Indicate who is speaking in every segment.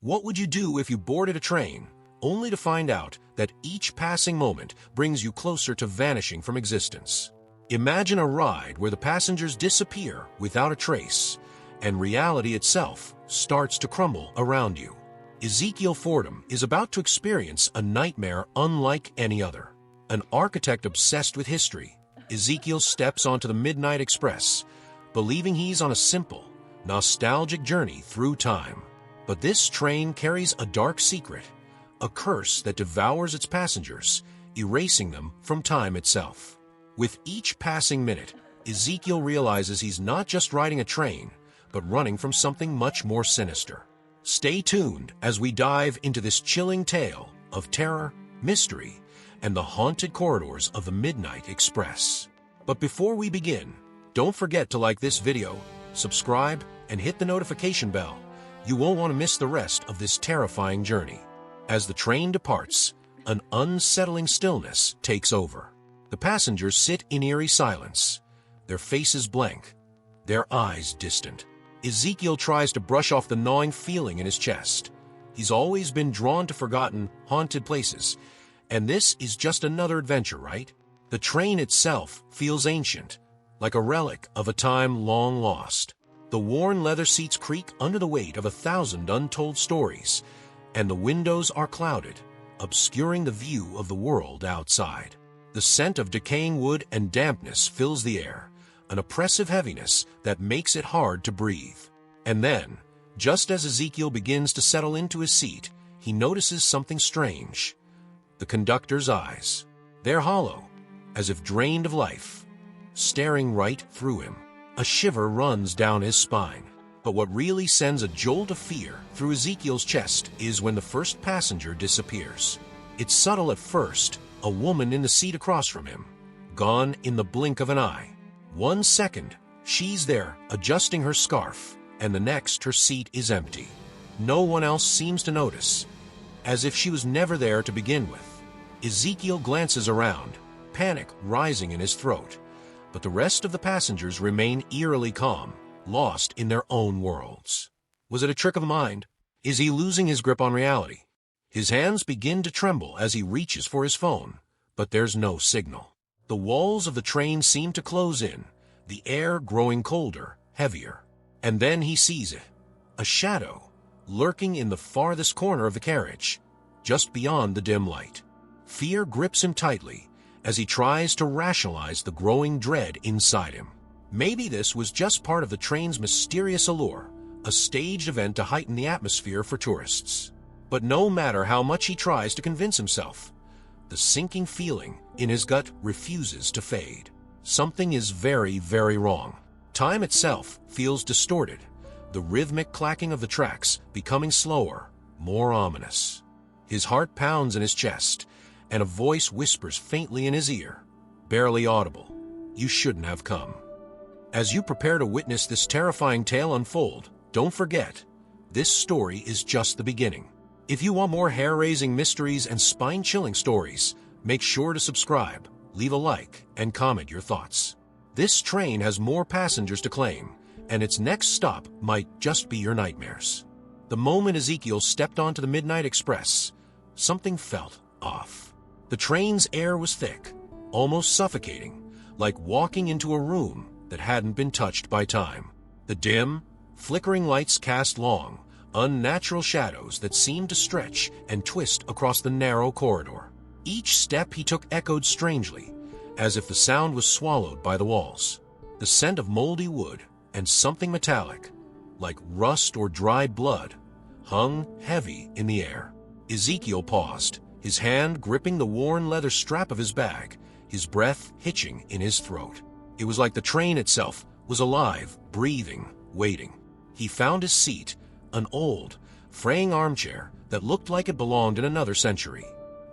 Speaker 1: What would you do if you boarded a train, only to find out that each passing moment brings you closer to vanishing from existence? Imagine a ride where the passengers disappear without a trace, and reality itself starts to crumble around you. Ezekiel Fordham is about to experience a nightmare unlike any other. An architect obsessed with history, Ezekiel steps onto the Midnight Express, believing he's on a simple, nostalgic journey through time. But this train carries a dark secret, a curse that devours its passengers, erasing them from time itself. With each passing minute, Ezekiel realizes he's not just riding a train, but running from something much more sinister. Stay tuned as we dive into this chilling tale of terror, mystery, and the haunted corridors of the Midnight Express. But before we begin, don't forget to like this video, subscribe, and hit the notification bell. You won't want to miss the rest of this terrifying journey. As the train departs, an unsettling stillness takes over. The passengers sit in eerie silence, their faces blank, their eyes distant. Ezekiel tries to brush off the gnawing feeling in his chest. He's always been drawn to forgotten, haunted places, and this is just another adventure, right? The train itself feels ancient, like a relic of a time long lost. The worn leather seats creak under the weight of 1,000 untold stories, and the windows are clouded, obscuring the view of the world outside. The scent of decaying wood and dampness fills the air, an oppressive heaviness that makes it hard to breathe. And then, just as Ezekiel begins to settle into his seat, he notices something strange. The conductor's eyes. They're hollow, as if drained of life, staring right through him. A shiver runs down his spine. But what really sends a jolt of fear through Ezekiel's chest is when the first passenger disappears. It's subtle at first, a woman in the seat across from him, gone in the blink of an eye. 1 second, she's there, adjusting her scarf, and the next her seat is empty. No one else seems to notice, as if she was never there to begin with. Ezekiel glances around, panic rising in his throat, but the rest of the passengers remain eerily calm, lost in their own worlds. Was it a trick of the mind? Is he losing his grip on reality? His hands begin to tremble as he reaches for his phone, but there's no signal. The walls of the train seem to close in, the air growing colder, heavier. And then he sees it, a shadow, lurking in the farthest corner of the carriage, just beyond the dim light. Fear grips him tightly as he tries to rationalize the growing dread inside him. Maybe this was just part of the train's mysterious allure, a staged event to heighten the atmosphere for tourists. But no matter how much he tries to convince himself, the sinking feeling in his gut refuses to fade. Something is very, very wrong. Time itself feels distorted, the rhythmic clacking of the tracks becoming slower, more ominous. His heart pounds in his chest, and a voice whispers faintly in his ear, barely audible, "You shouldn't have come." As you prepare to witness this terrifying tale unfold, don't forget, this story is just the beginning. If you want more hair-raising mysteries and spine-chilling stories, make sure to subscribe, leave a like, and comment your thoughts. This train has more passengers to claim, and its next stop might just be your nightmares. The moment Ezekiel stepped onto the Midnight Express, something felt off. The train's air was thick, almost suffocating, like walking into a room that hadn't been touched by time. The dim, flickering lights cast long, unnatural shadows that seemed to stretch and twist across the narrow corridor. Each step he took echoed strangely, as if the sound was swallowed by the walls. The scent of moldy wood and something metallic, like rust or dried blood, hung heavy in the air. Ezekiel paused, his hand gripping the worn leather strap of his bag, his breath hitching in his throat. It was like the train itself was alive, breathing, waiting. He found his seat, an old, fraying armchair that looked like it belonged in another century.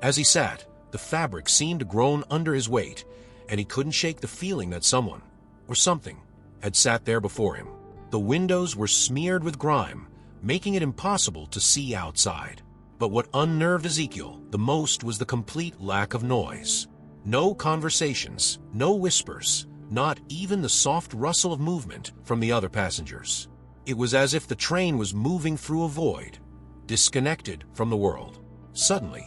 Speaker 1: As he sat, the fabric seemed to groan under his weight, and he couldn't shake the feeling that someone, or something, had sat there before him. The windows were smeared with grime, making it impossible to see outside. But what unnerved Ezekiel the most was the complete lack of noise. No conversations, no whispers, not even the soft rustle of movement from the other passengers. It was as if the train was moving through a void, disconnected from the world. Suddenly,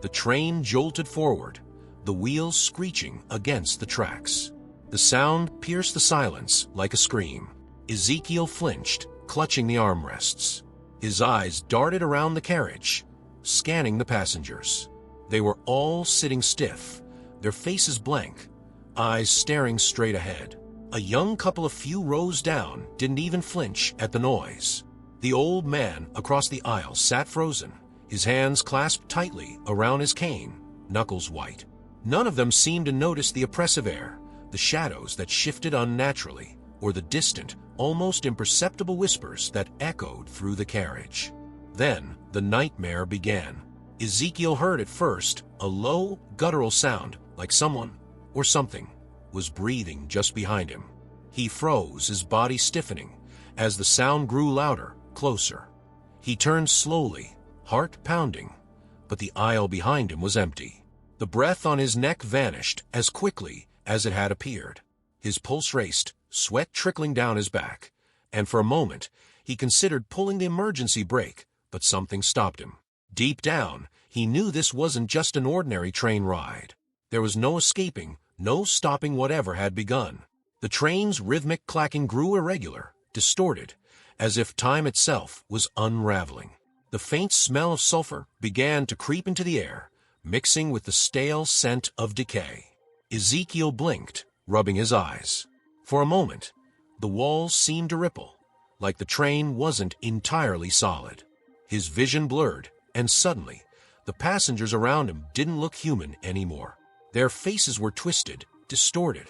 Speaker 1: the train jolted forward, the wheels screeching against the tracks. The sound pierced the silence like a scream. Ezekiel flinched, clutching the armrests. His eyes darted around the carriage, scanning the passengers. They were all sitting stiff, their faces blank, eyes staring straight ahead. A young couple a few rows down didn't even flinch at the noise. The old man across the aisle sat frozen, his hands clasped tightly around his cane, knuckles white. None of them seemed to notice the oppressive air, the shadows that shifted unnaturally, or the distant, almost imperceptible whispers that echoed through the carriage. Then the nightmare began. Ezekiel heard at first a low, guttural sound, like someone or something was breathing just behind him. He froze, his body stiffening, as the sound grew louder, closer. He turned slowly, heart pounding, but the aisle behind him was empty. The breath on his neck vanished as quickly as it had appeared. His pulse raced, sweat trickling down his back, and for a moment he considered pulling the emergency brake, but something stopped him. Deep down, he knew this wasn't just an ordinary train ride. There was no escaping, no stopping whatever had begun. The train's rhythmic clacking grew irregular, distorted, as if time itself was unraveling. The faint smell of sulfur began to creep into the air, mixing with the stale scent of decay. Ezekiel blinked, rubbing his eyes. For a moment, the walls seemed to ripple, like the train wasn't entirely solid. His vision blurred, and suddenly, the passengers around him didn't look human anymore. Their faces were twisted, distorted,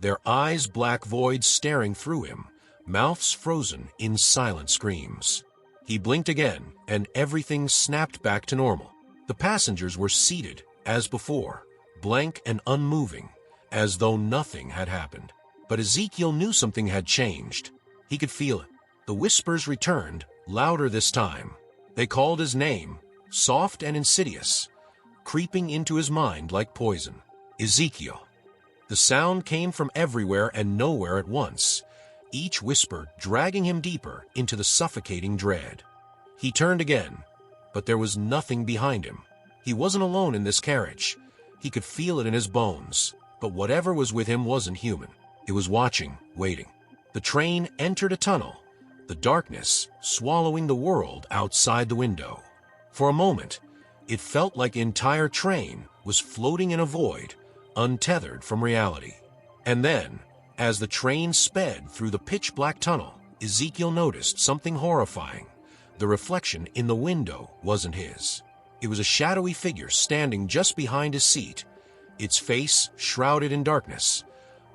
Speaker 1: their eyes black voids staring through him, mouths frozen in silent screams. He blinked again, and everything snapped back to normal. The passengers were seated, as before, blank and unmoving, as though nothing had happened. But Ezekiel knew something had changed. He could feel it. The whispers returned, louder this time. They called his name, soft and insidious, creeping into his mind like poison. Ezekiel. The sound came from everywhere and nowhere at once, each whisper dragging him deeper into the suffocating dread. He turned again, but there was nothing behind him. He wasn't alone in this carriage. He could feel it in his bones, but whatever was with him wasn't human. It was watching, waiting. The train entered a tunnel, the darkness swallowing the world outside the window. For a moment, it felt like the entire train was floating in a void, untethered from reality. And then, as the train sped through the pitch-black tunnel, Ezekiel noticed something horrifying. The reflection in the window wasn't his. It was a shadowy figure standing just behind his seat, its face shrouded in darkness,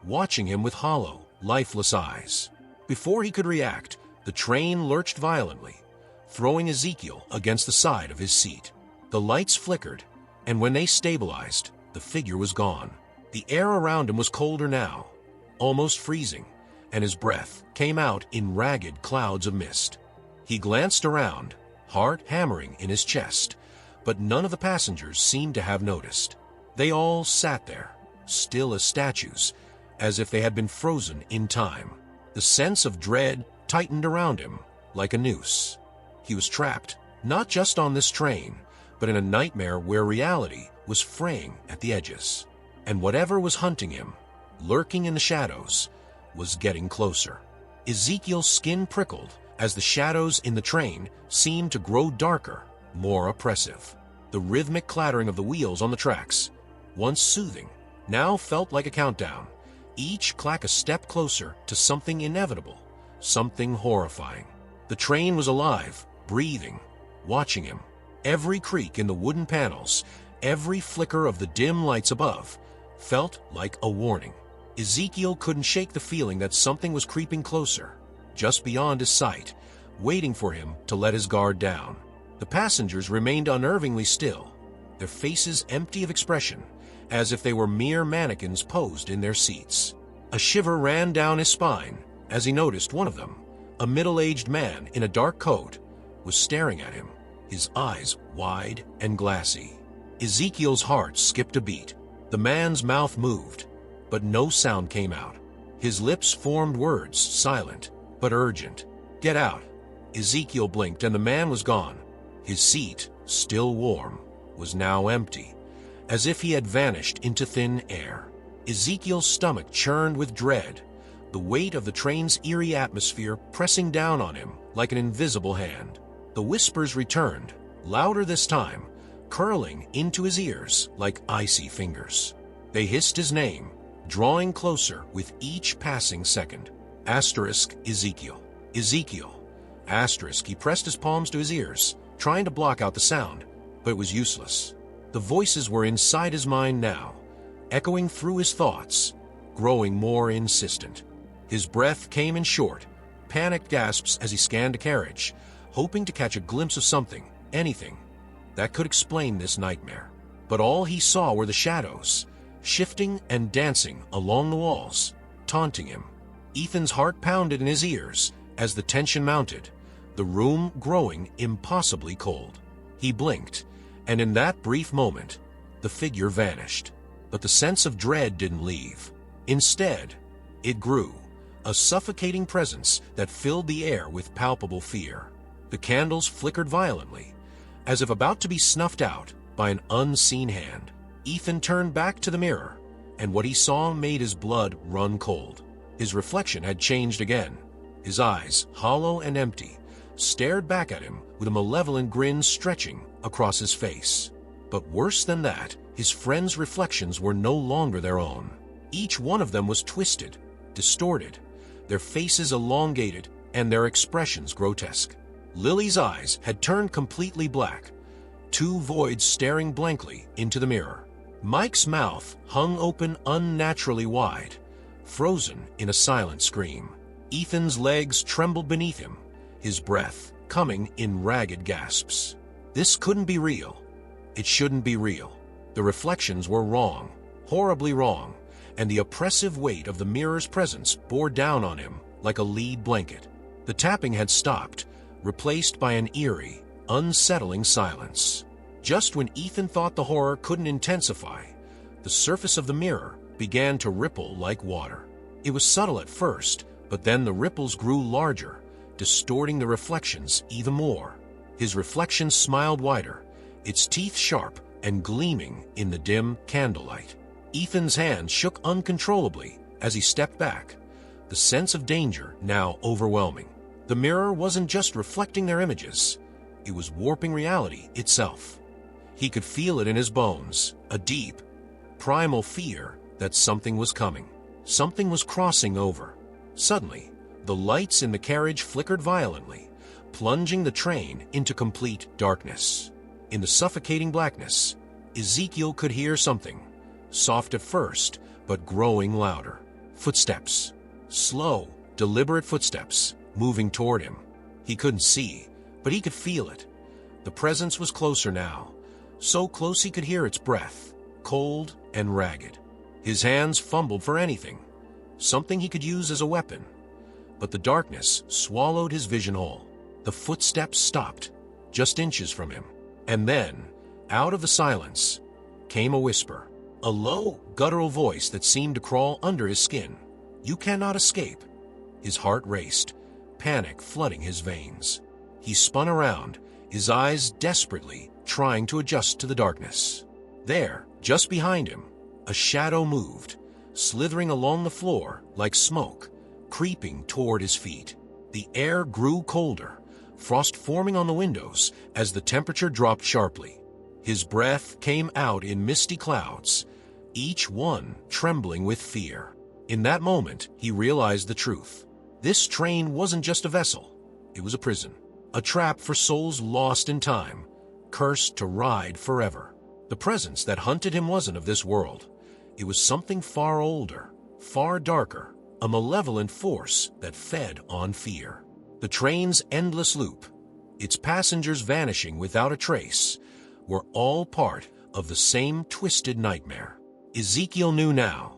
Speaker 1: watching him with hollow, lifeless eyes. Before he could react, the train lurched violently, throwing Ezekiel against the side of his seat. The lights flickered, and when they stabilized, the figure was gone. The air around him was colder now, almost freezing, and his breath came out in ragged clouds of mist. He glanced around, heart hammering in his chest, but none of the passengers seemed to have noticed. They all sat there, still as statues, as if they had been frozen in time. The sense of dread tightened around him like a noose. He was trapped, not just on this train, but in a nightmare where reality was fraying at the edges. And whatever was hunting him, lurking in the shadows, was getting closer. Ezekiel's skin prickled as the shadows in the train seemed to grow darker, more oppressive. The rhythmic clattering of the wheels on the tracks, once soothing, now felt like a countdown, each clack a step closer to something inevitable, something horrifying. The train was alive, breathing, watching him. Every creak in the wooden panels, every flicker of the dim lights above, felt like a warning. Ezekiel couldn't shake the feeling that something was creeping closer, just beyond his sight, waiting for him to let his guard down. The passengers remained unnervingly still, their faces empty of expression, as if they were mere mannequins posed in their seats. A shiver ran down his spine as he noticed one of them, a middle-aged man in a dark coat, was staring at him, his eyes wide and glassy. Ezekiel's heart skipped a beat. The man's mouth moved, but no sound came out. His lips formed words, silent but urgent. "Get out." Ezekiel blinked and the man was gone, His seat, still warm, was now empty, as if he had vanished into thin air. Ezekiel's stomach churned with dread, the weight of the train's eerie atmosphere pressing down on him like an invisible hand. The whispers returned, louder this time, curling into his ears like icy fingers. They hissed his name, drawing closer with each passing second. Asterisk Ezekiel. Ezekiel. Asterisk. He pressed his palms to his ears, trying to block out the sound, but it was useless. The voices were inside his mind now, echoing through his thoughts, growing more insistent. His breath came in short, panicked gasps as he scanned the carriage, hoping to catch a glimpse of something, anything, that could explain this nightmare. But all he saw were the shadows, shifting and dancing along the walls, taunting him. Ethan's heart pounded in his ears as the tension mounted, the room growing impossibly cold. He blinked, and in that brief moment, the figure vanished. But the sense of dread didn't leave. Instead, it grew, a suffocating presence that filled the air with palpable fear. The candles flickered violently, as if about to be snuffed out by an unseen hand. Ethan turned back to the mirror, and what he saw made his blood run cold. His reflection had changed again. His eyes, hollow and empty, stared back at him with a malevolent grin stretching across his face. But worse than that, his friends' reflections were no longer their own. Each one of them was twisted, distorted, their faces elongated and their expressions grotesque. Lily's eyes had turned completely black, two voids staring blankly into the mirror. Mike's mouth hung open unnaturally wide, frozen in a silent scream. Ethan's legs trembled beneath him, his breath coming in ragged gasps. This couldn't be real. It shouldn't be real. The reflections were wrong, horribly wrong, and the oppressive weight of the mirror's presence bore down on him like a lead blanket. The tapping had stopped, replaced by an eerie, unsettling silence. Just when Ethan thought the horror couldn't intensify, the surface of the mirror began to ripple like water. It was subtle at first, but then the ripples grew larger, distorting the reflections even more. His reflection smiled wider, its teeth sharp and gleaming in the dim candlelight. Ethan's hand shook uncontrollably as he stepped back, the sense of danger now overwhelming. The mirror wasn't just reflecting their images, it was warping reality itself. He could feel it in his bones, a deep, primal fear that something was coming. Something was crossing over. Suddenly, the lights in the carriage flickered violently, plunging the train into complete darkness. In the suffocating blackness, Ezekiel could hear something, soft at first, but growing louder. Footsteps. Slow, deliberate footsteps, moving toward him. He couldn't see, but he could feel it. The presence was closer now, so close he could hear its breath, cold and ragged. His hands fumbled for anything, something he could use as a weapon. But the darkness swallowed his vision whole. The footsteps stopped, just inches from him. And then, out of the silence, came a whisper, a low, guttural voice that seemed to crawl under his skin. "You cannot escape." His heart raced, panic flooding his veins. He spun around, his eyes desperately trying to adjust to the darkness. There, just behind him, a shadow moved, slithering along the floor like smoke, creeping toward his feet. The air grew colder, frost forming on the windows as the temperature dropped sharply. His breath came out in misty clouds, each one trembling with fear. In that moment, he realized the truth. This train wasn't just a vessel, it was a prison, a trap for souls lost in time, cursed to ride forever. The presence that hunted him wasn't of this world. It was something far older, far darker, a malevolent force that fed on fear. The train's endless loop, its passengers vanishing without a trace, were all part of the same twisted nightmare. Ezekiel knew now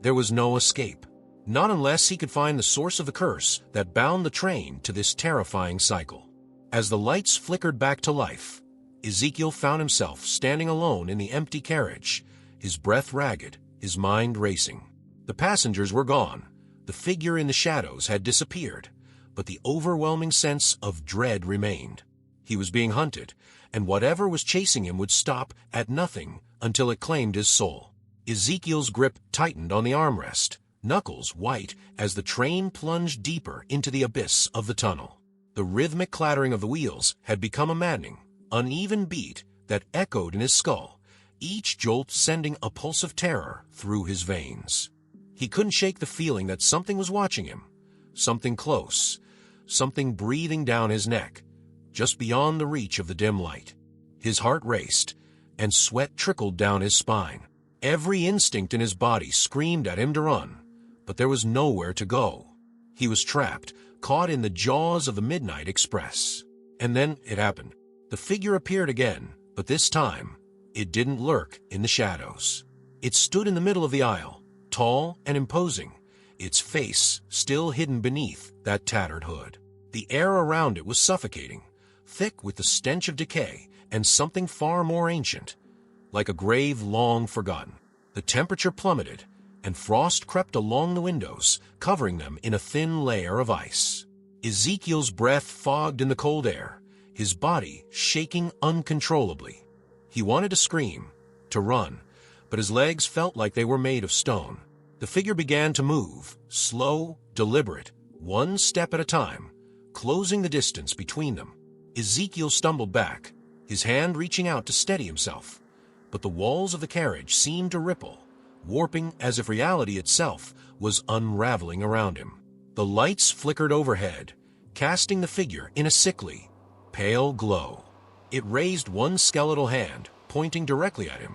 Speaker 1: there was no escape, not unless he could find the source of the curse that bound the train to this terrifying cycle. As the lights flickered back to life, Ezekiel found himself standing alone in the empty carriage, his breath ragged, his mind racing. The passengers were gone, the figure in the shadows had disappeared, but the overwhelming sense of dread remained. He was being hunted, and whatever was chasing him would stop at nothing until it claimed his soul. Ezekiel's grip tightened on the armrest, knuckles white as the train plunged deeper into the abyss of the tunnel. The rhythmic clattering of the wheels had become a maddening, uneven beat that echoed in his skull, each jolt sending a pulse of terror through his veins. He couldn't shake the feeling that something was watching him, something close, something breathing down his neck, just beyond the reach of the dim light. His heart raced, and sweat trickled down his spine. Every instinct in his body screamed at him to run, but there was nowhere to go. He was trapped, caught in the jaws of the Midnight Express. And then it happened. The figure appeared again, but this time, it didn't lurk in the shadows. It stood in the middle of the aisle, tall and imposing, its face still hidden beneath that tattered hood. The air around it was suffocating, thick with the stench of decay and something far more ancient, like a grave long forgotten. The temperature plummeted, and frost crept along the windows, covering them in a thin layer of ice. Ezekiel's breath fogged in the cold air, his body shaking uncontrollably. He wanted to scream, to run, but his legs felt like they were made of stone. The figure began to move, slow, deliberate, one step at a time, closing the distance between them. Ezekiel stumbled back, his hand reaching out to steady himself, but the walls of the carriage seemed to ripple, warping as if reality itself was unraveling around him. The lights flickered overhead, casting the figure in a sickly, pale glow. It raised one skeletal hand, pointing directly at him,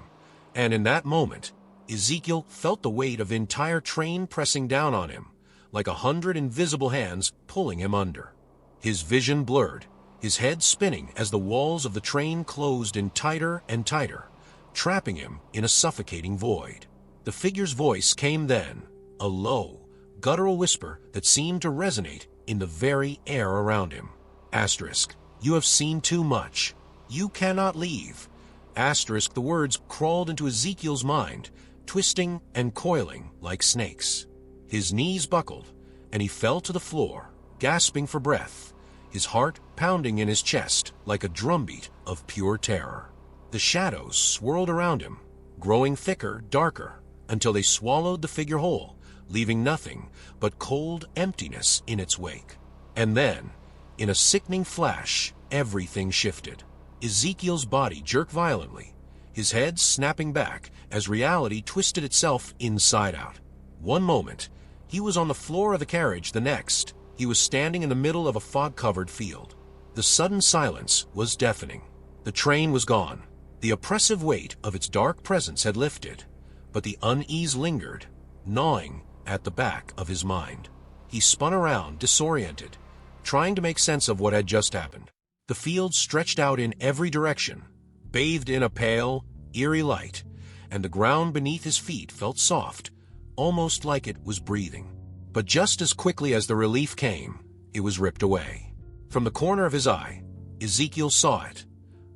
Speaker 1: and in that moment, Ezekiel felt the weight of the entire train pressing down on him, like 100 invisible hands pulling him under. His vision blurred, his head spinning as the walls of the train closed in tighter and tighter, trapping him in a suffocating void. The figure's voice came then, a low, guttural whisper that seemed to resonate in the very air around him. Asterisk, you have seen too much. You cannot leave. Asterisk, the words crawled into Ezekiel's mind, twisting and coiling like snakes. His knees buckled, and he fell to the floor, gasping for breath, his heart pounding in his chest like a drumbeat of pure terror. The shadows swirled around him, growing thicker, darker, until they swallowed the figure whole, leaving nothing but cold emptiness in its wake. And then, in a sickening flash, everything shifted. Ezekiel's body jerked violently, his head snapping back as reality twisted itself inside out. One moment, he was on the floor of the carriage. The next, he was standing in the middle of a fog-covered field. The sudden silence was deafening. The train was gone. The oppressive weight of its dark presence had lifted, but the unease lingered, gnawing at the back of his mind. He spun around, disoriented, trying to make sense of what had just happened. The field stretched out in every direction, bathed in a pale, eerie light, and the ground beneath his feet felt soft, almost like it was breathing. But just as quickly as the relief came, it was ripped away. From the corner of his eye, Ezekiel saw it.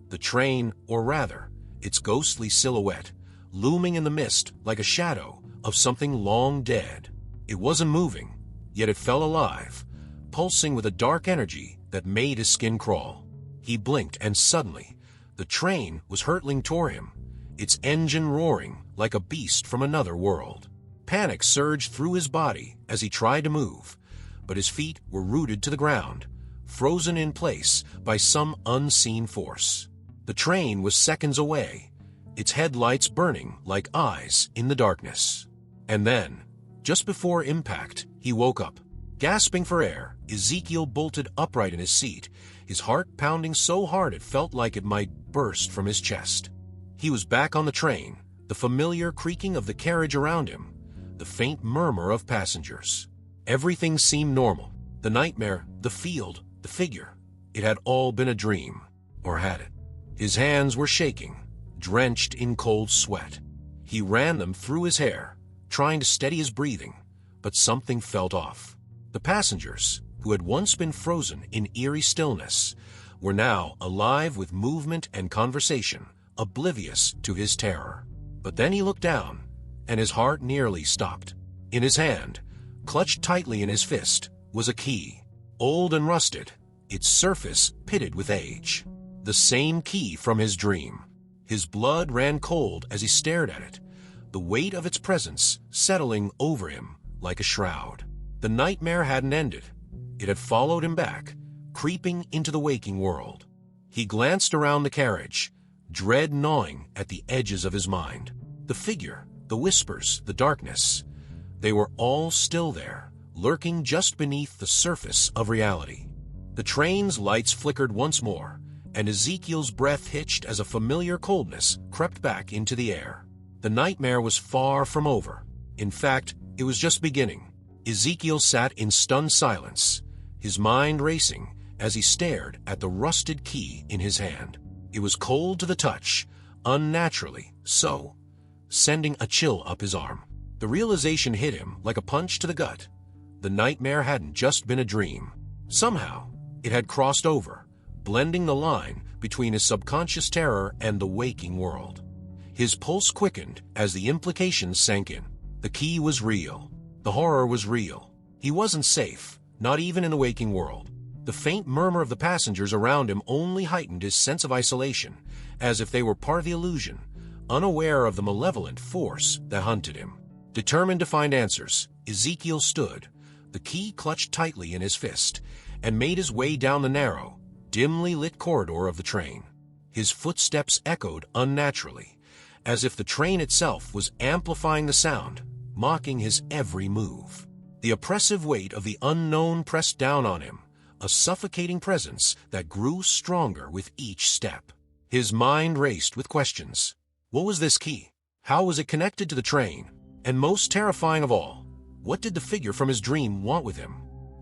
Speaker 1: The train, or rather, its ghostly silhouette, looming in the mist like a shadow of something long dead. It wasn't moving, yet it felt alive, pulsing with a dark energy that made his skin crawl. He blinked, and suddenly, the train was hurtling toward him, its engine roaring like a beast from another world. Panic surged through his body as he tried to move, but his feet were rooted to the ground, frozen in place by some unseen force. The train was seconds away, its headlights burning like eyes in the darkness. And then, just before impact, he woke up. Gasping for air, Ezekiel bolted upright in his seat, his heart pounding so hard it felt like it might burst from his chest. He was back on the train, the familiar creaking of the carriage around him, the faint murmur of passengers. Everything seemed normal. The nightmare, the field, the figure. It had all been a dream. Or had it? His hands were shaking, drenched in cold sweat. He ran them through his hair, trying to steady his breathing, but something felt off. The passengers, who had once been frozen in eerie stillness, were now alive with movement and conversation, oblivious to his terror. But then he looked down, and his heart nearly stopped. In his hand, clutched tightly in his fist, was a key. Old and rusted, its surface pitted with age. The same key from his dream. His blood ran cold as he stared at it, the weight of its presence settling over him like a shroud. The nightmare hadn't ended. It had followed him back, creeping into the waking world. He glanced around the carriage, dread gnawing at the edges of his mind. The figure, the whispers, the darkness, they were all still there, lurking just beneath the surface of reality. The train's lights flickered once more, and Ezekiel's breath hitched as a familiar coldness crept back into the air. The nightmare was far from over. In fact, it was just beginning. Ezekiel sat in stunned silence, his mind racing as he stared at the rusted key in his hand. It was cold to the touch, unnaturally so, sending a chill up his arm. The realization hit him like a punch to the gut. The nightmare hadn't just been a dream. Somehow, it had crossed over, blending the line between his subconscious terror and the waking world. His pulse quickened as the implications sank in. The key was real. The horror was real. He wasn't safe, not even in the waking world. The faint murmur of the passengers around him only heightened his sense of isolation, as if they were part of the illusion, unaware of the malevolent force that hunted him. Determined to find answers, Ezekiel stood, the key clutched tightly in his fist, and made his way down the narrow, dimly lit corridor of the train. His footsteps echoed unnaturally, as if the train itself was amplifying the sound, mocking his every move. The oppressive weight of the unknown pressed down on him, a suffocating presence that grew stronger with each step. His mind raced with questions. What was this key? How was it connected to the train? And most terrifying of all, what did the figure from his dream want with him?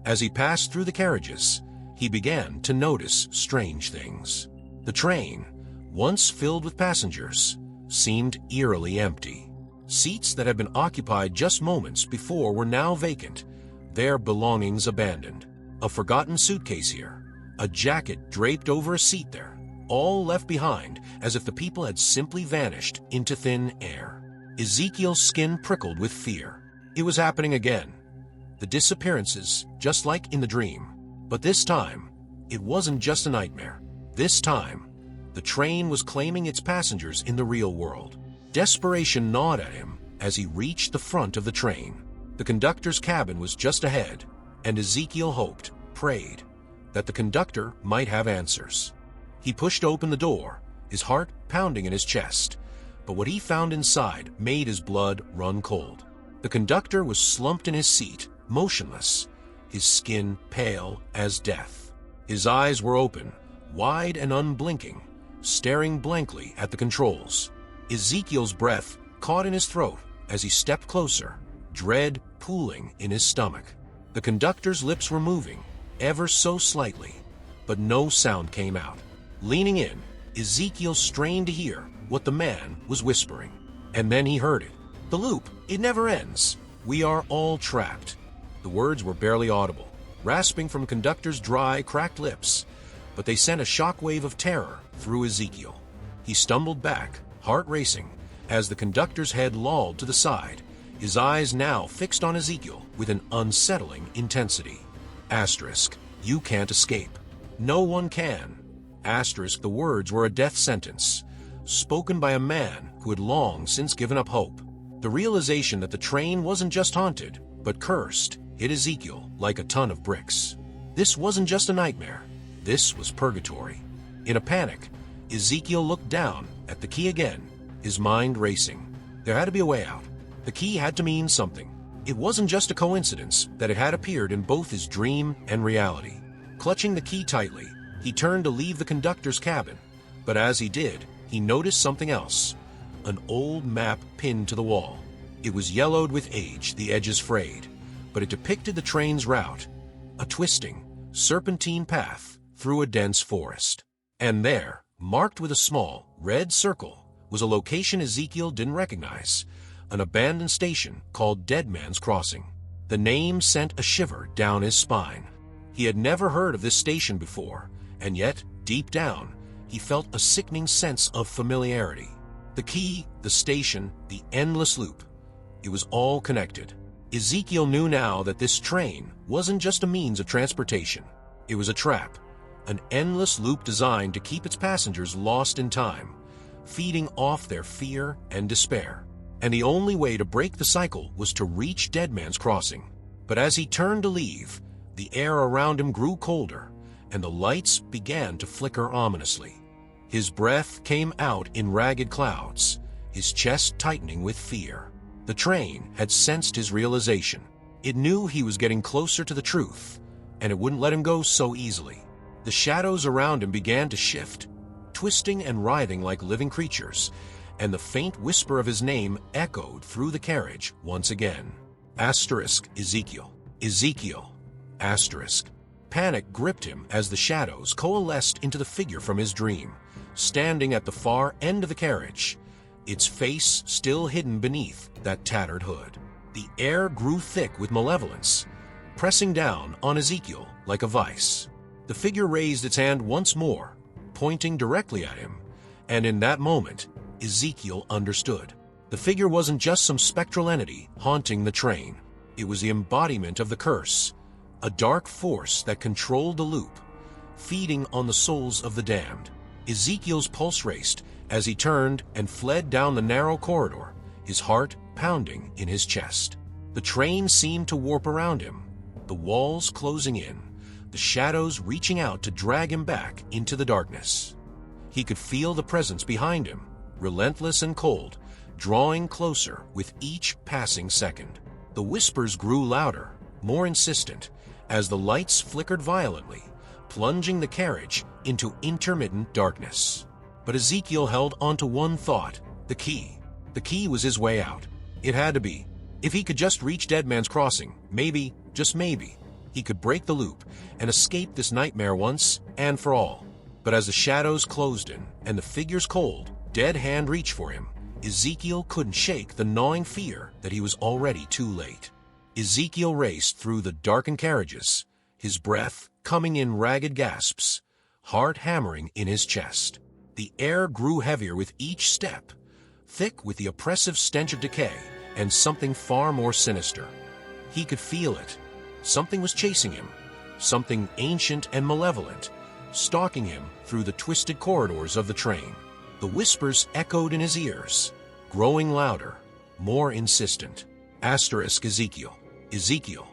Speaker 1: As he passed through the carriages, he began to notice strange things. The train, once filled with passengers, seemed eerily empty. Seats that had been occupied just moments before were now vacant, their belongings abandoned. A forgotten suitcase here, a jacket draped over a seat there, all left behind as if the people had simply vanished into thin air. Ezekiel's skin prickled with fear. It was happening again. The disappearances, just like in the dream. But this time, it wasn't just a nightmare. This time, the train was claiming its passengers in the real world. Desperation gnawed at him as he reached the front of the train. The conductor's cabin was just ahead, and Ezekiel hoped, prayed, that the conductor might have answers. He pushed open the door, his heart pounding in his chest, but what he found inside made his blood run cold. The conductor was slumped in his seat, motionless, his skin pale as death. His eyes were open, wide and unblinking, staring blankly at the controls. Ezekiel's breath caught in his throat as he stepped closer, dread pooling in his stomach. The conductor's lips were moving, ever so slightly, but no sound came out. Leaning in, Ezekiel strained to hear what the man was whispering. And then he heard it. The loop, it never ends. We are all trapped. The words were barely audible, rasping from the conductor's dry, cracked lips, but they sent a shockwave of terror through Ezekiel. He stumbled back, heart racing, as the conductor's head lolled to the side, his eyes now fixed on Ezekiel with an unsettling intensity. Asterisk, you can't escape. No one can. Asterisk, the words were a death sentence, spoken by a man who had long since given up hope. The realization that the train wasn't just haunted, but cursed, hit Ezekiel like a ton of bricks. This wasn't just a nightmare. This was purgatory. In a panic, Ezekiel looked down at the key again, his mind racing. There had to be a way out. The key had to mean something. It wasn't just a coincidence that it had appeared in both his dream and reality. Clutching the key tightly, he turned to leave the conductor's cabin, but as he did, he noticed something else. An old map pinned to the wall. It was yellowed with age, the edges frayed, but it depicted the train's route, a twisting, serpentine path through a dense forest. And there, marked with a small, red circle, was a location Ezekiel didn't recognize, an abandoned station called Dead Man's Crossing. The name sent a shiver down his spine. He had never heard of this station before, and yet, deep down, he felt a sickening sense of familiarity. The key, the station, the endless loop. It was all connected. Ezekiel knew now that this train wasn't just a means of transportation. It was a trap, an endless loop designed to keep its passengers lost in time, feeding off their fear and despair. And the only way to break the cycle was to reach Dead Man's Crossing. But as he turned to leave, the air around him grew colder, and the lights began to flicker ominously. His breath came out in ragged clouds, his chest tightening with fear. The train had sensed his realization. It knew he was getting closer to the truth, and it wouldn't let him go so easily. The shadows around him began to shift, twisting and writhing like living creatures, and the faint whisper of his name echoed through the carriage once again. Ezekiel. Ezekiel. Panic gripped him as the shadows coalesced into the figure from his dream, standing at the far end of the carriage, its face still hidden beneath that tattered hood. The air grew thick with malevolence, pressing down on Ezekiel like a vice. The figure raised its hand once more, pointing directly at him, and in that moment, Ezekiel understood. The figure wasn't just some spectral entity haunting the train. It was the embodiment of the curse, a dark force that controlled the loop, feeding on the souls of the damned. Ezekiel's pulse raced as he turned and fled down the narrow corridor, his heart pounding in his chest. The train seemed to warp around him, the walls closing in, the shadows reaching out to drag him back into the darkness. He could feel the presence behind him, relentless and cold, drawing closer with each passing second. The whispers grew louder, more insistent, as the lights flickered violently, plunging the carriage into intermittent darkness. But Ezekiel held onto one thought: the key. The key was his way out. It had to be. If he could just reach Dead Man's Crossing, maybe, just maybe, he could break the loop and escape this nightmare once and for all. But as the shadows closed in and the figure's cold, dead hand reached for him, Ezekiel couldn't shake the gnawing fear that he was already too late. Ezekiel raced through the darkened carriages, his breath coming in ragged gasps, heart hammering in his chest. The air grew heavier with each step, thick with the oppressive stench of decay and something far more sinister. He could feel it. Something was chasing him, something ancient and malevolent, stalking him through the twisted corridors of the train. The whispers echoed in his ears, growing louder, more insistent. Ezekiel. Ezekiel.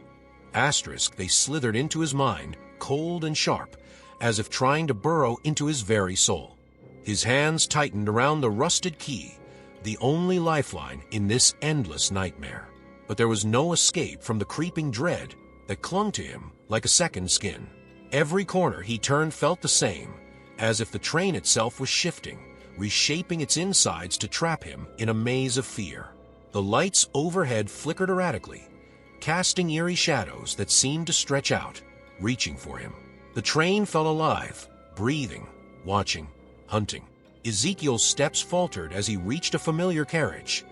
Speaker 1: They slithered into his mind, cold and sharp, as if trying to burrow into his very soul. His hands tightened around the rusted key, the only lifeline in this endless nightmare. But there was no escape from the creeping dread that clung to him like a second skin. Every corner he turned felt the same, as if the train itself was shifting, reshaping its insides to trap him in a maze of fear. The lights overhead flickered erratically, casting eerie shadows that seemed to stretch out, reaching for him. The train felt alive, breathing, watching, hunting. Ezekiel's steps faltered as he reached a familiar carriage,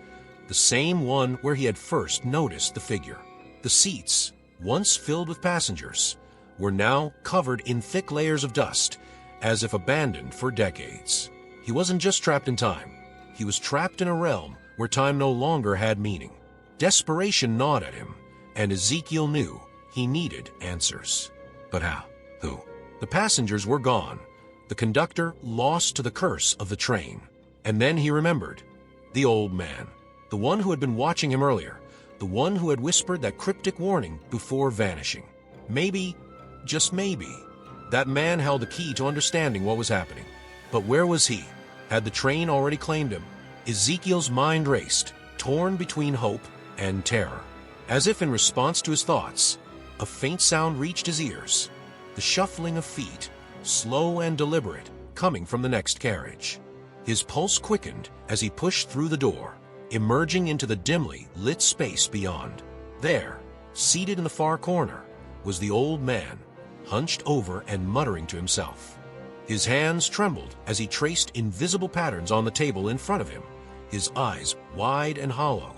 Speaker 1: the same one where he had first noticed the figure. The seats, once filled with passengers, were now covered in thick layers of dust, as if abandoned for decades. He wasn't just trapped in time. He was trapped in a realm where time no longer had meaning. Desperation gnawed at him, and Ezekiel knew he needed answers. But how? Who? The passengers were gone, the conductor lost to the curse of the train. And then he remembered. The old man. The one who had been watching him earlier. The one who had whispered that cryptic warning before vanishing. Maybe, just maybe, that man held the key to understanding what was happening. But where was he? Had the train already claimed him? Ezekiel's mind raced, torn between hope and terror. As if in response to his thoughts, a faint sound reached his ears. The shuffling of feet, slow and deliberate, coming from the next carriage. His pulse quickened as he pushed through the door, emerging into the dimly lit space beyond. There, seated in the far corner, was the old man, hunched over and muttering to himself. His hands trembled as he traced invisible patterns on the table in front of him, his eyes wide and hollow,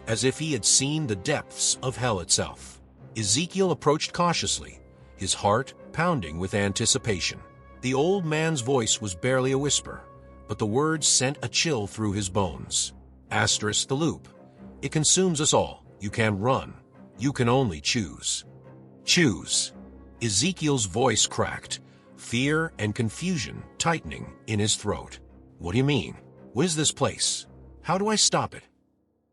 Speaker 1: as if he had seen the depths of hell itself. Ezekiel approached cautiously, his heart pounding with anticipation. The old man's voice was barely a whisper, but the words sent a chill through his bones. The loop. It consumes us all. You can't run. You can only choose. Choose. Ezekiel's voice cracked, fear and confusion tightening in his throat. What do you mean? What is this place? How do I stop it?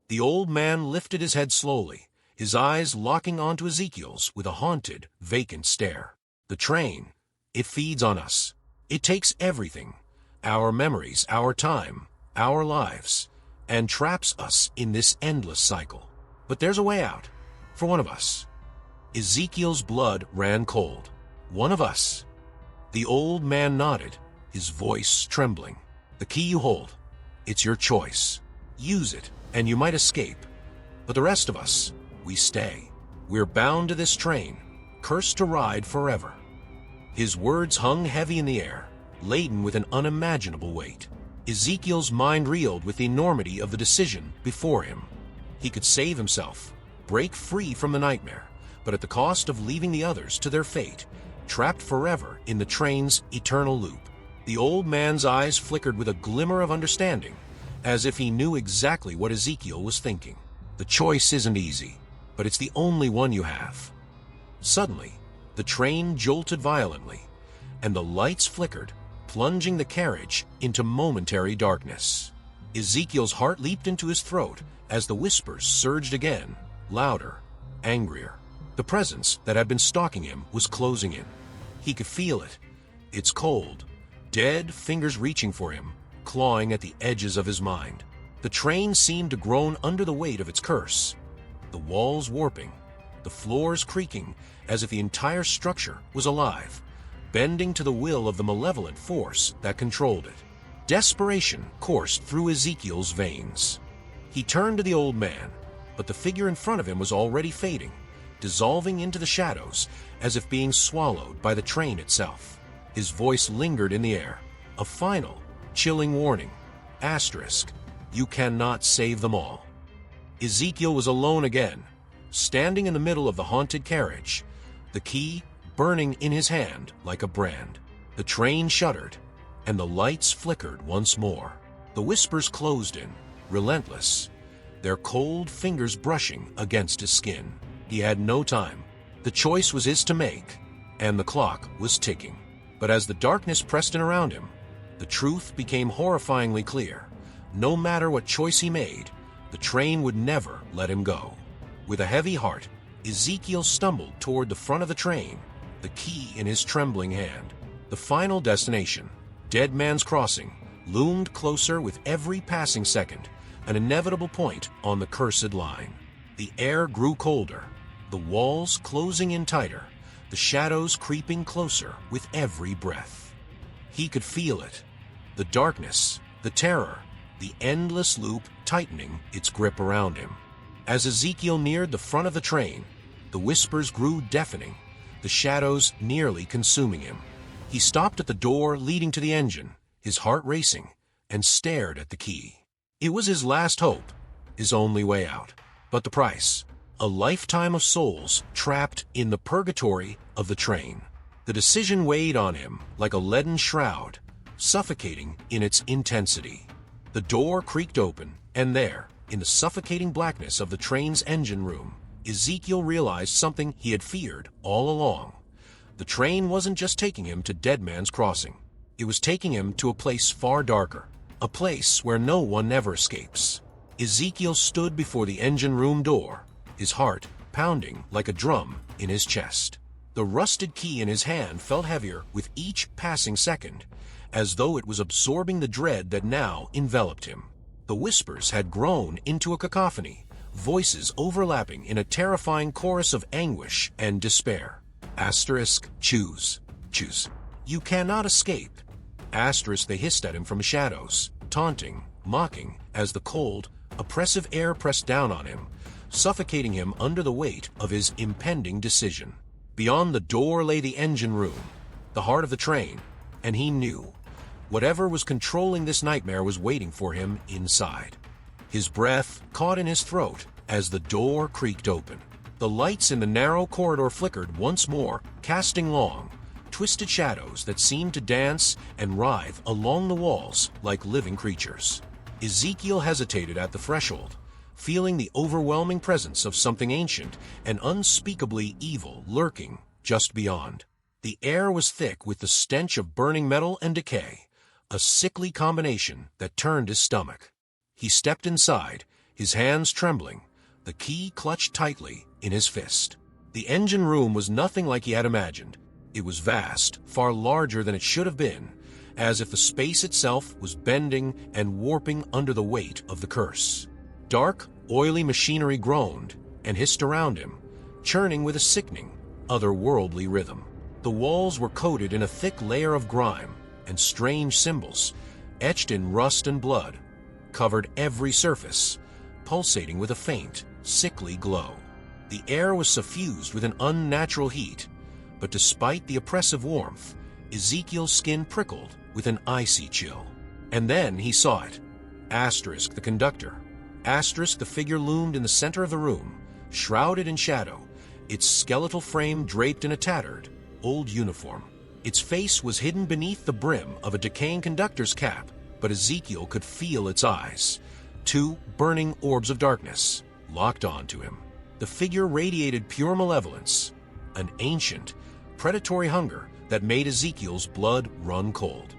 Speaker 1: The old man lifted his head slowly, his eyes locking onto Ezekiel's with a haunted, vacant stare. The train, it feeds on us. It takes everything, our memories, our time, our lives, and traps us in this endless cycle. But there's a way out, for one of us. Ezekiel's blood ran cold. One of us. The old man nodded, his voice trembling. The key you hold, it's your choice. Use it, and you might escape. But the rest of us, we stay. We're bound to this train, cursed to ride forever. His words hung heavy in the air, laden with an unimaginable weight. Ezekiel's mind reeled with the enormity of the decision before him. He could save himself, break free from the nightmare, but at the cost of leaving the others to their fate, trapped forever in the train's eternal loop. The old man's eyes flickered with a glimmer of understanding, as if he knew exactly what Ezekiel was thinking. The choice isn't easy, but it's the only one you have. Suddenly, the train jolted violently, and the lights flickered, plunging the carriage into momentary darkness. Ezekiel's heart leaped into his throat as the whispers surged again, louder, angrier. The presence that had been stalking him was closing in. He could feel it. It's cold, dead fingers reaching for him, clawing at the edges of his mind. The train seemed to groan under the weight of its curse, the walls warping, the floors creaking as if the entire structure was alive, bending to the will of the malevolent force that controlled it. Desperation coursed through Ezekiel's veins. He turned to the old man, but the figure in front of him was already fading, dissolving into the shadows as if being swallowed by the train itself. His voice lingered in the air, a final, chilling warning. Asterisk, you cannot save them all. Ezekiel was alone again, standing in the middle of the haunted carriage, the key burning in his hand like a brand. The train shuddered, and the lights flickered once more. The whispers closed in, relentless, their cold fingers brushing against his skin. He had no time. The choice was his to make, and the clock was ticking. But as the darkness pressed in around him, the truth became horrifyingly clear. No matter what choice he made, the train would never let him go. With a heavy heart, Ezekiel stumbled toward the front of the train, the key in his trembling hand. The final destination, Dead Man's Crossing, loomed closer with every passing second, an inevitable point on the cursed line. The air grew colder, the walls closing in tighter, the shadows creeping closer with every breath. He could feel it, the darkness, the terror, the endless loop tightening its grip around him. As Ezekiel neared the front of the train, the whispers grew deafening, the shadows nearly consuming him. He stopped at the door leading to the engine, his heart racing, and stared at the key. It was his last hope, his only way out. But the price, a lifetime of souls trapped in the purgatory of the train. The decision weighed on him like a leaden shroud, suffocating in its intensity. The door creaked open, and there, in the suffocating blackness of the train's engine room, Ezekiel realized something he had feared all along. The train wasn't just taking him to Dead Man's Crossing. It was taking him to a place far darker, a place where no one ever escapes. Ezekiel stood before the engine room door, his heart pounding like a drum in his chest. The rusted key in his hand felt heavier with each passing second, as though it was absorbing the dread that now enveloped him. The whispers had grown into a cacophony, voices overlapping in a terrifying chorus of anguish and despair. Asterisk, choose. Choose. You cannot escape. Asterisk, they hissed at him from the shadows, taunting, mocking, as the cold, oppressive air pressed down on him, suffocating him under the weight of his impending decision. Beyond the door lay the engine room, the heart of the train, and he knew whatever was controlling this nightmare was waiting for him inside. His breath caught in his throat as the door creaked open. The lights in the narrow corridor flickered once more, casting long, twisted shadows that seemed to dance and writhe along the walls like living creatures. Ezekiel hesitated at the threshold, feeling the overwhelming presence of something ancient and unspeakably evil lurking just beyond. The air was thick with the stench of burning metal and decay, a sickly combination that turned his stomach. He stepped inside, his hands trembling, the key clutched tightly in his fist. The engine room was nothing like he had imagined. It was vast, far larger than it should have been, as if the space itself was bending and warping under the weight of the curse. Dark, oily machinery groaned and hissed around him, churning with a sickening, otherworldly rhythm. The walls were coated in a thick layer of grime, and strange symbols, etched in rust and blood, covered every surface, pulsating with a faint, sickly glow. The air was suffused with an unnatural heat, but despite the oppressive warmth, Ezekiel's skin prickled with an icy chill. And then he saw it. Asterisk, the conductor. Asterisk, the figure loomed in the center of the room, shrouded in shadow, its skeletal frame draped in a tattered, old uniform. Its face was hidden beneath the brim of a decaying conductor's cap, but Ezekiel could feel its eyes, two burning orbs of darkness, locked onto him. The figure radiated pure malevolence, an ancient, predatory hunger that made Ezekiel's blood run cold.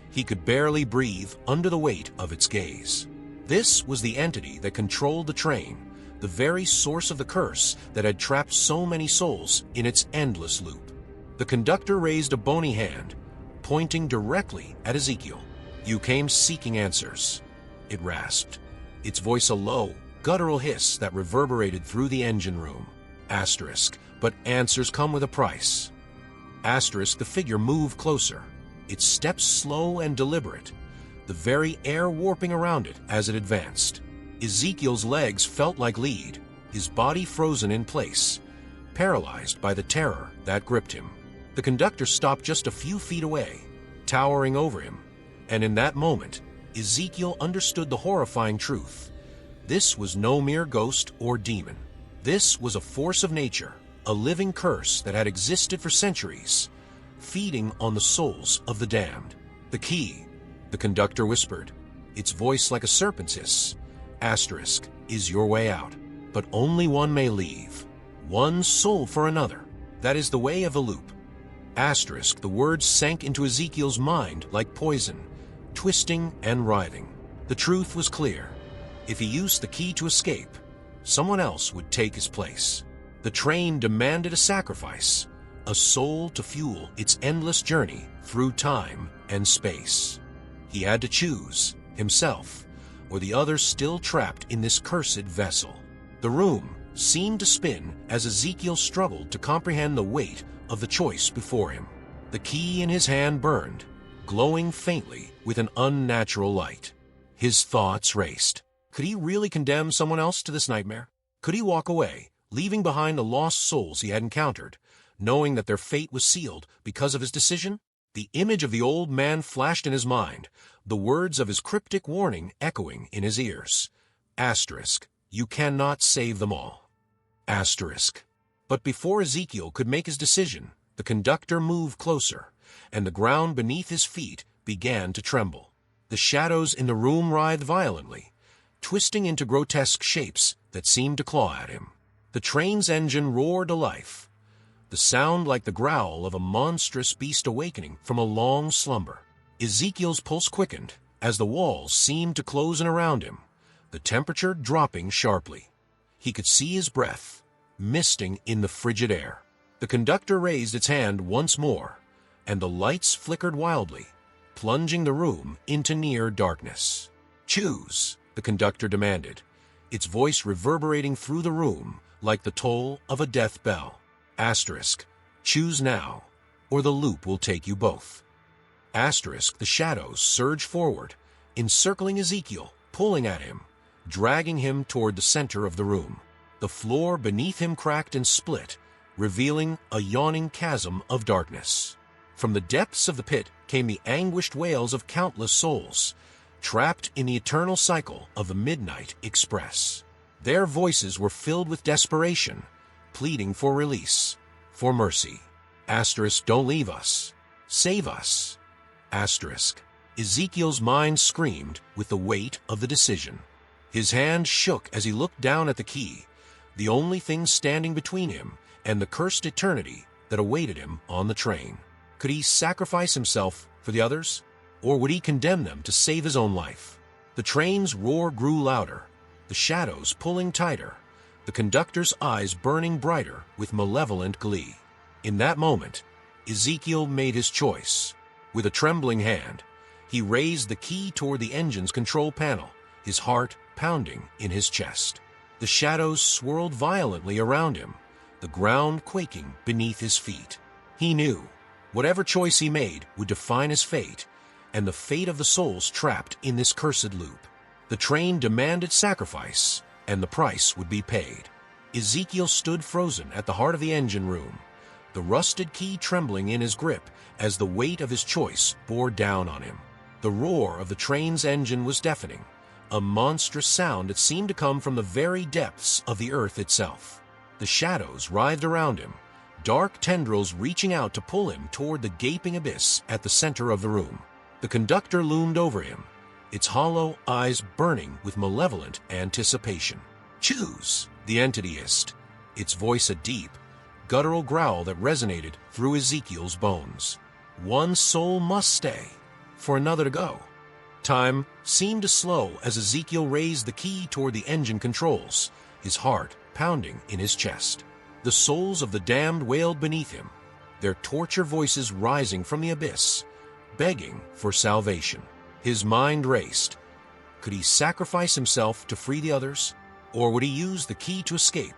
Speaker 1: He could barely breathe under the weight of its gaze. This was the entity that controlled the train, the very source of the curse that had trapped so many souls in its endless loop. The conductor raised a bony hand, pointing directly at Ezekiel. "You came seeking answers," it rasped, its voice a low, guttural hiss that reverberated through the engine room. Asterisk, but answers come with a price. Asterisk, the figure moved closer, its steps slow and deliberate, the very air warping around it as it advanced. Ezekiel's legs felt like lead, his body frozen in place, paralyzed by the terror that gripped him. The conductor stopped just a few feet away, towering over him, and in that moment, Ezekiel understood the horrifying truth. This was no mere ghost or demon. This was a force of nature, a living curse that had existed for centuries, feeding on the souls of the damned. "The key," the conductor whispered, its voice like a serpent's hiss. Asterisk, "is your way out, but only one may leave. One soul for another. That is the way of the loop." Asterisk, the words sank into Ezekiel's mind like poison, twisting and writhing. The truth was clear. If he used the key to escape, someone else would take his place. The train demanded a sacrifice, a soul to fuel its endless journey through time and space. He had to choose, himself, or the others still trapped in this cursed vessel. The room seemed to spin as Ezekiel struggled to comprehend the weight of the choice before him. The key in his hand burned, glowing faintly with an unnatural light. His thoughts raced. Could he really condemn someone else to this nightmare? Could he walk away, leaving behind the lost souls he had encountered, knowing that their fate was sealed because of his decision? The image of the old man flashed in his mind, the words of his cryptic warning echoing in his ears. Asterisk, "You cannot save them all." Asterisk. But before Ezekiel could make his decision, the conductor moved closer, and the ground beneath his feet began to tremble. The shadows in the room writhed violently, twisting into grotesque shapes that seemed to claw at him. The train's engine roared to life, the sound like the growl of a monstrous beast awakening from a long slumber. Ezekiel's pulse quickened as the walls seemed to close in around him, the temperature dropping sharply. He could see his breath, misting in the frigid air. The conductor raised its hand once more, and the lights flickered wildly, plunging the room into near darkness. "Choose," the conductor demanded, its voice reverberating through the room like the toll of a death bell. Asterisk, "choose now, or the loop will take you both." Asterisk, the shadows surged forward, encircling Ezekiel, pulling at him, dragging him toward the center of the room. The floor beneath him cracked and split, revealing a yawning chasm of darkness. From the depths of the pit came the anguished wails of countless souls, trapped in the eternal cycle of the Midnight Express. Their voices were filled with desperation, pleading for release, for mercy. Asterisk, "don't leave us. Save us." Asterisk. Ezekiel's mind screamed with the weight of the decision. His hand shook as he looked down at the key, the only thing standing between him and the cursed eternity that awaited him on the train. Could he sacrifice himself for the others? Or would he condemn them to save his own life? The train's roar grew louder, the shadows pulling tighter, the conductor's eyes burning brighter with malevolent glee. In that moment, Ezekiel made his choice. With a trembling hand, he raised the key toward the engine's control panel, his heart pounding in his chest. The shadows swirled violently around him, the ground quaking beneath his feet. He knew whatever choice he made would define his fate, and the fate of the souls trapped in this cursed loop. The train demanded sacrifice, and the price would be paid. Ezekiel stood frozen at the heart of the engine room, the rusted key trembling in his grip as the weight of his choice bore down on him. The roar of the train's engine was deafening, a monstrous sound that seemed to come from the very depths of the earth itself. The shadows writhed around him, dark tendrils reaching out to pull him toward the gaping abyss at the center of the room. The conductor loomed over him, its hollow eyes burning with malevolent anticipation. "Choose," the entity hissed, its voice a deep, guttural growl that resonated through Ezekiel's bones. One soul must stay, for another to go. Time seemed to slow as Ezekiel raised the key toward the engine controls, his heart pounding in his chest. The souls of the damned wailed beneath him, their torture voices rising from the abyss, begging for salvation. His mind raced. Could he sacrifice himself to free the others? Or would he use the key to escape,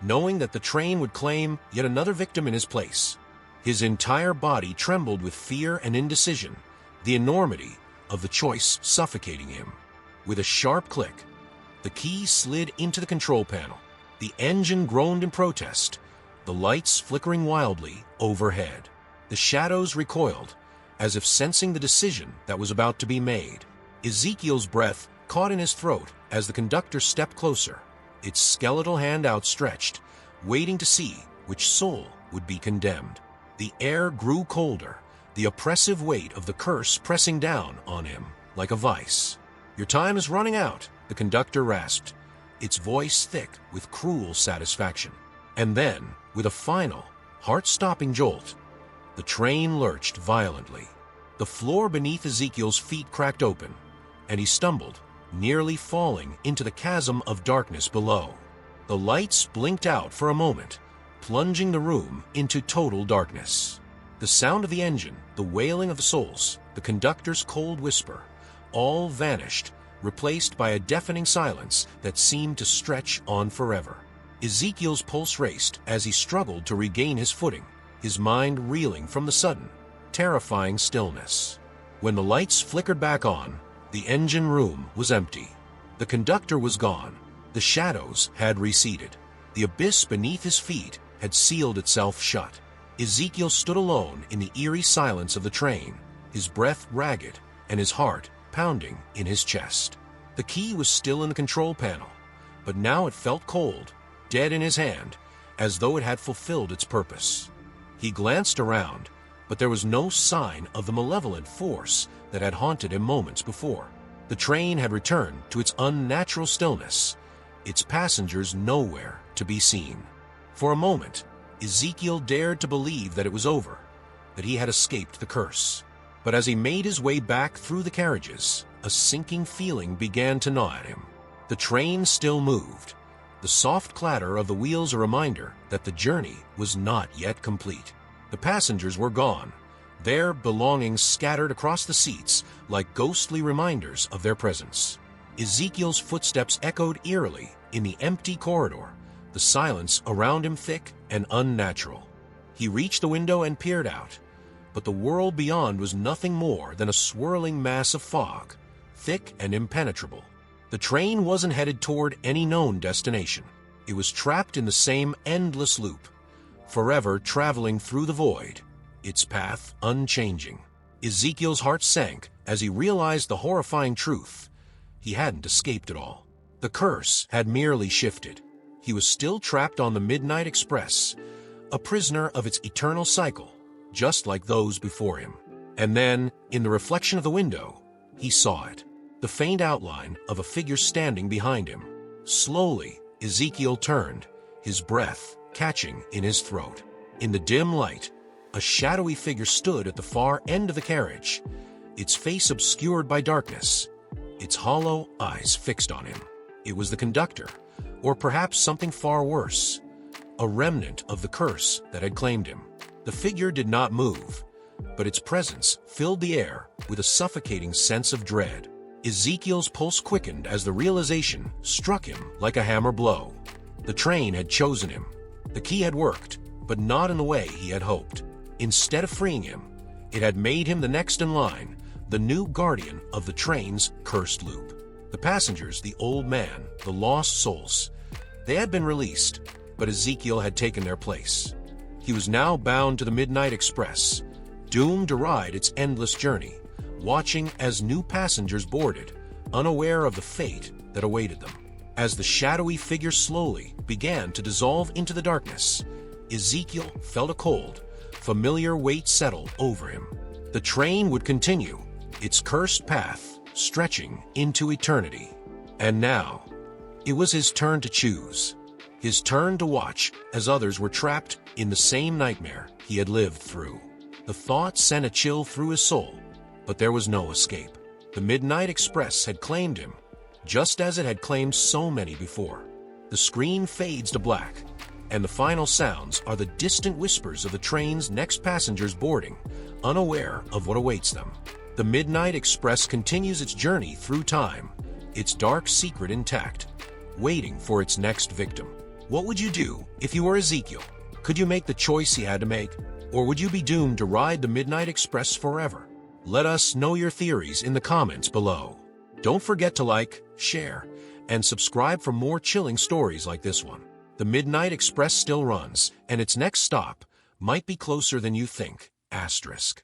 Speaker 1: knowing that the train would claim yet another victim in his place? His entire body trembled with fear and indecision, the enormity of the choice suffocating him. With a sharp click, the key slid into the control panel. The engine groaned in protest, the lights flickering wildly overhead. The shadows recoiled, as if sensing the decision that was about to be made. Ezekiel's breath caught in his throat as the conductor stepped closer, its skeletal hand outstretched, waiting to see which soul would be condemned. The air grew colder, the oppressive weight of the curse pressing down on him like a vice. "Your time is running out," the conductor rasped, its voice thick with cruel satisfaction. And then, with a final, heart-stopping jolt, the train lurched violently. The floor beneath Ezekiel's feet cracked open, and he stumbled, nearly falling into the chasm of darkness below. The lights blinked out for a moment, plunging the room into total darkness. The sound of the engine, the wailing of the souls, the conductor's cold whisper, all vanished, replaced by a deafening silence that seemed to stretch on forever. Ezekiel's pulse raced as he struggled to regain his footing, his mind reeling from the sudden, terrifying stillness. When the lights flickered back on, the engine room was empty. The conductor was gone. The shadows had receded. The abyss beneath his feet had sealed itself shut. Ezekiel stood alone in the eerie silence of the train, his breath ragged and his heart pounding in his chest. The key was still in the control panel, but now it felt cold, dead in his hand, as though it had fulfilled its purpose. He glanced around, but there was no sign of the malevolent force that had haunted him moments before. The train had returned to its unnatural stillness, its passengers nowhere to be seen. For a moment, Ezekiel dared to believe that it was over, that he had escaped the curse. But as he made his way back through the carriages, a sinking feeling began to gnaw at him. The train still moved, the soft clatter of the wheels a reminder that the journey was not yet complete. The passengers were gone, their belongings scattered across the seats like ghostly reminders of their presence. Ezekiel's footsteps echoed eerily in the empty corridor, the silence around him thick and unnatural. He reached the window and peered out, but the world beyond was nothing more than a swirling mass of fog, thick and impenetrable. The train wasn't headed toward any known destination. It was trapped in the same endless loop, forever traveling through the void, its path unchanging. Ezekiel's heart sank as he realized the horrifying truth. He hadn't escaped at all. The curse had merely shifted. He was still trapped on the Midnight Express, a prisoner of its eternal cycle, just like those before him. And then, in the reflection of the window, he saw it, the faint outline of a figure standing behind him. Slowly, Ezekiel turned, his breath catching in his throat. In the dim light, a shadowy figure stood at the far end of the carriage, its face obscured by darkness, its hollow eyes fixed on him. It was the conductor, or perhaps something far worse, a remnant of the curse that had claimed him. The figure did not move, but its presence filled the air with a suffocating sense of dread. Ezekiel's pulse quickened as the realization struck him like a hammer blow. The train had chosen him. The key had worked, but not in the way he had hoped. Instead of freeing him, it had made him the next in line, the new guardian of the train's cursed loop. The passengers, the old man, the lost souls, they had been released, but Ezekiel had taken their place. He was now bound to the Midnight Express, doomed to ride its endless journey, watching as new passengers boarded, unaware of the fate that awaited them. As the shadowy figure slowly began to dissolve into the darkness, Ezekiel felt a cold, familiar weight settle over him. The train would continue, its cursed path stretching into eternity. And now, it was his turn to choose. His turn to watch as others were trapped in the same nightmare he had lived through. The thought sent a chill through his soul, but there was no escape. The Midnight Express had claimed him, just as it had claimed so many before. The screen fades to black, and the final sounds are the distant whispers of the train's next passengers boarding, unaware of what awaits them. The Midnight Express continues its journey through time, its dark secret intact, waiting for its next victim. What would you do if you were Ezekiel? Could you make the choice he had to make? Or would you be doomed to ride the Midnight Express forever? Let us know your theories in the comments below. Don't forget to like, share, and subscribe for more chilling stories like this one. The Midnight Express still runs, and its next stop might be closer than you think. Asterisk.